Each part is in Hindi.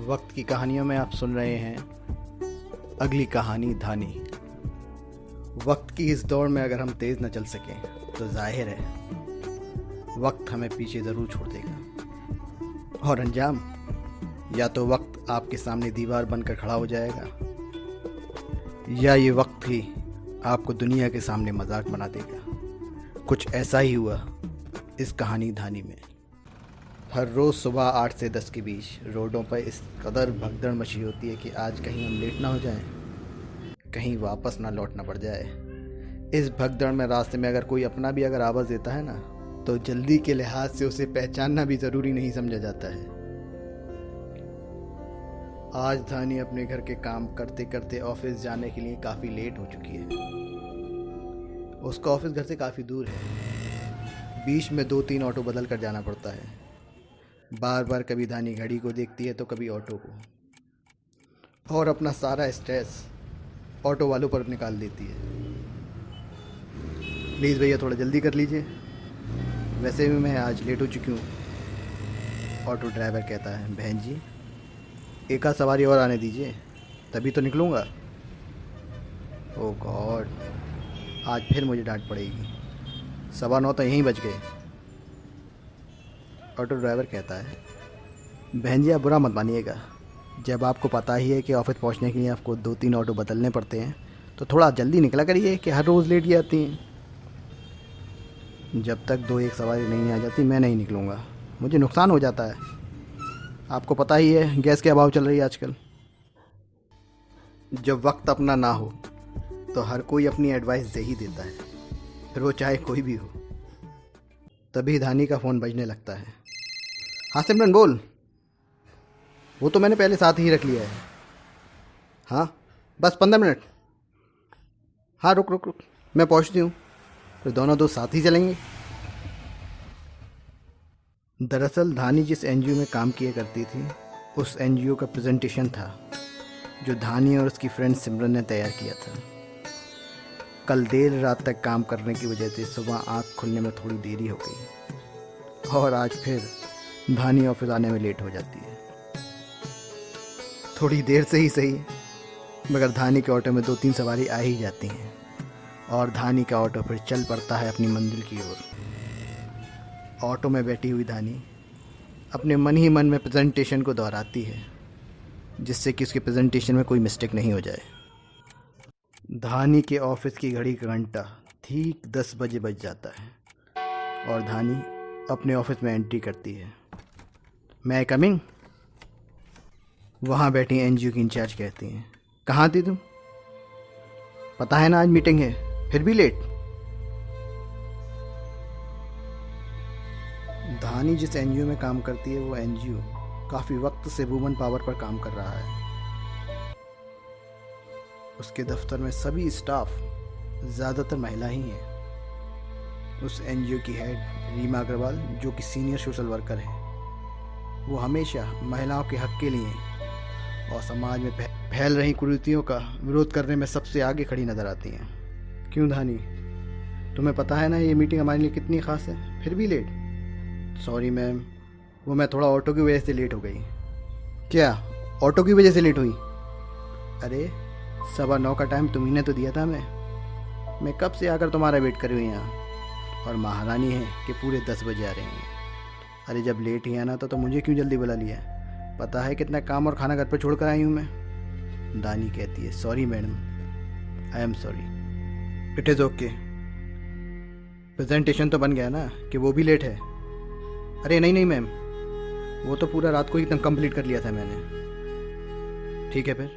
वक्त की कहानियों में आप सुन रहे हैं अगली कहानी धानी। वक्त की इस दौड़ में अगर हम तेज न चल सकें तो जाहिर है वक्त हमें पीछे ज़रूर छोड़ देगा। और अंजाम, या तो वक्त आपके सामने दीवार बनकर खड़ा हो जाएगा, या ये वक्त ही आपको दुनिया के सामने मजाक बना देगा। कुछ ऐसा ही हुआ इस कहानी धानी में। हर रोज़ सुबह 8 से 10 के बीच रोडों पर इस कदर भगदड़ मची होती है कि आज कहीं हम लेट ना हो जाएं, कहीं वापस ना लौटना पड़ जाए। इस भगदड़ में रास्ते में अगर कोई अपना भी अगर आवाज़ देता है ना, तो जल्दी के लिहाज से उसे पहचानना भी ज़रूरी नहीं समझा जाता है। आज धानी अपने घर के काम करते करते ऑफिस जाने के लिए काफ़ी लेट हो चुकी है। उसका ऑफिस घर से काफ़ी दूर है। बीच में 2-3 ऑटो बदल कर जाना पड़ता है। बार बार कभी धानी घड़ी को देखती है तो कभी ऑटो को, और अपना सारा स्ट्रेस ऑटो वालों पर निकाल देती है। प्लीज़ भैया थोड़ा जल्दी कर लीजिए, वैसे भी मैं आज लेट हो चुकी हूँ। ऑटो ड्राइवर कहता है, बहन जी एक आध सवारी और आने दीजिए तभी तो निकलूँगा। ओह गॉड, आज फिर मुझे डांट पड़ेगी। 9:15 तो यहीं बज गए। ऑटो ड्राइवर कहता है, बहन जी आप बुरा मत मानिएगा, जब आपको पता ही है कि ऑफिस पहुंचने के लिए आपको 2-3 ऑटो बदलने पड़ते हैं तो थोड़ा जल्दी निकला करिए कि हर रोज़ लेट ही आती हैं। जब तक 2-1 सवारी नहीं आ जाती मैं नहीं निकलूँगा, मुझे नुकसान हो जाता है। आपको पता ही है गैस के अभाव चल रही है आजकल। जब वक्त अपना ना हो तो हर कोई अपनी एडवाइस दे ही देता है, फिर वो चाहे कोई भी हो। तभी धानी का फ़ोन बजने लगता है। हाँ सिमरन बोल। वो तो मैंने पहले साथ ही रख लिया है। हाँ बस 15 मिनट। हाँ रुक रुक रुक, मैं पहुँचती हूँ, फिर दोनों दोस्त साथ ही चलेंगे। दरअसल धानी जिस एनजीओ में काम किया करती थी, उस एनजीओ का प्रेजेंटेशन था जो धानी और उसकी फ्रेंड सिमरन ने तैयार किया था। कल देर रात तक काम करने की वजह से सुबह आँख खुलने में थोड़ी देरी हो गई, और आज फिर धानी ऑफिस आने में लेट हो जाती है। थोड़ी देर से ही सही, मगर धानी के ऑटो में 2-3 सवारी आ ही जाती हैं, और धानी का ऑटो फिर चल पड़ता है अपनी मंजिल की ओर। ऑटो में बैठी हुई धानी अपने मन ही मन में प्रेजेंटेशन को दोहराती है, जिससे कि उसके प्रेजेंटेशन में कोई मिस्टेक नहीं हो जाए। धानी के ऑफिस की घड़ी का घंटा ठीक 10 बजे बज जाता है, और धानी अपने ऑफिस में एंट्री करती है। मैं कमिंग? वहाँ बैठी एनजीओ की इंचार्ज कहती हैं, कहाँ थी तुम? पता है ना आज मीटिंग है, फिर भी लेट। धानी जिस एनजीओ में काम करती है वो एनजीओ काफ़ी वक्त से वुमन पावर पर काम कर रहा है। उसके दफ्तर में सभी स्टाफ ज़्यादातर महिला ही हैं। उस एनजीओ की हेड रीमा अग्रवाल, जो कि सीनियर सोशल वर्कर है, वो हमेशा महिलाओं के हक के लिए और समाज में फैल रही कुरीतियों का विरोध करने में सबसे आगे खड़ी नज़र आती हैं। क्यों धानी, तुम्हें पता है ना ये मीटिंग हमारे लिए कितनी ख़ास है, फिर भी लेट? सॉरी मैम, वो मैं थोड़ा ऑटो की वजह से लेट हो गई। क्या ऑटो की वजह से लेट हुई? अरे 9:15 का टाइम तुम्ही ने तो दिया था। मैं कब से आकर तुम्हारा वेट कर रही हूँ यहाँ, और महारानी है कि पूरे 10 बजे आ रही हैं। अरे जब लेट ही आना था तो मुझे क्यों जल्दी बुला लिया? पता है कितना काम और खाना घर पर छोड़ कर आई हूँ मैं। दानी कहती है, sorry madam, I am sorry, it is okay. Presentation तो बन गया ना कि वो भी लेट है? अरे नहीं नहीं मैम, वो तो पूरा रात को ही कंप्लीट कर लिया था मैंने। ठीक है फिर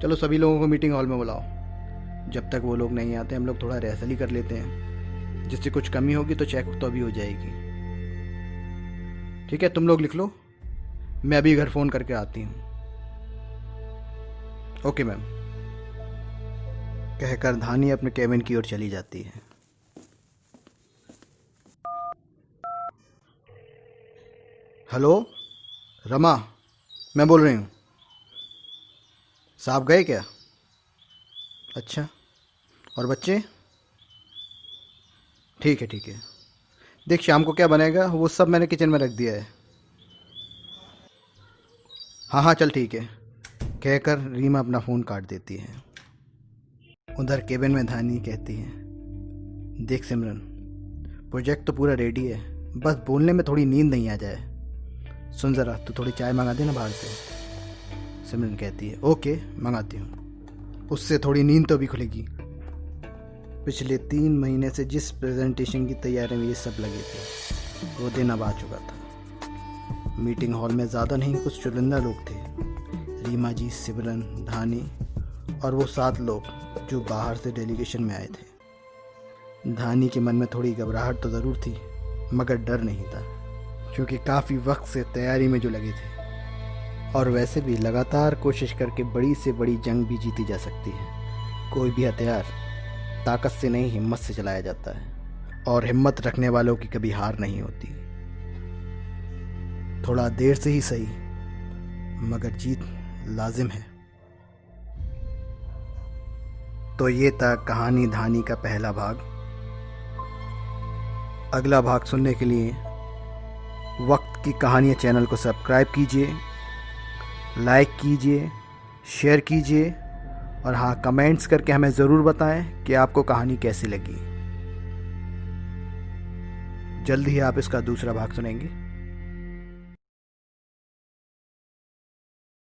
चलो सभी लोगों को मीटिंग हॉल में बुलाओ। जब तक वो लोग नहीं आते हम लोग थोड़ा रिहर्सल ही कर लेते हैं, जिससे कुछ कमी होगी तो चेक तो अभी हो जाएगी। ठीक है तुम लोग लिख लो, मैं अभी घर फ़ोन करके आती हूँ। ओके मैम, कहकर धानी अपने केबिन की ओर चली जाती है। हेलो रमा, मैं बोल रही हूँ। साहब गए क्या? अच्छा, और बच्चे? ठीक है ठीक है, देख शाम को क्या बनेगा वो सब मैंने किचन में रख दिया है। हाँ हाँ चल ठीक है, कहकर रीमा अपना फ़ोन काट देती है। उधर केबिन में धानी कहती है, देख सिमरन, प्रोजेक्ट तो पूरा रेडी है, बस बोलने में थोड़ी नींद नहीं आ जाए। सुन ज़रा, तू थोड़ी चाय मंगा देना बाहर से। सिमरन कहती है, ओके मंगाती हूँ, उससे थोड़ी नींद तो भी खुलेगी। पिछले 3 महीने से जिस प्रेजेंटेशन की तैयारी में ये सब लगे थे वो दिन अब आ चुका था। मीटिंग हॉल में ज़्यादा नहीं कुछ चुनिंदा लोग थे, रीमा जी, सिमरन, धानी और वो 7 लोग जो बाहर से डेलीगेशन में आए थे। धानी के मन में थोड़ी घबराहट तो ज़रूर थी मगर डर नहीं था, क्योंकि काफ़ी वक्त से तैयारी में जो लगे थे। और वैसे भी लगातार कोशिश करके बड़ी से बड़ी जंग भी जीती जा सकती है। कोई भी हथियार ताकत से नहीं हिम्मत से चलाया जाता है, और हिम्मत रखने वालों की कभी हार नहीं होती। थोड़ा देर से ही सही मगर जीत लाजिम है। तो ये था कहानी धानी का पहला भाग। अगला भाग सुनने के लिए वक्त की कहानियाँ चैनल को सब्सक्राइब कीजिए, लाइक कीजिए, शेयर कीजिए और हाँ, कमेंट्स करके हमें ज़रूर बताएं कि आपको कहानी कैसी लगी। जल्द ही आप इसका दूसरा भाग सुनेंगे।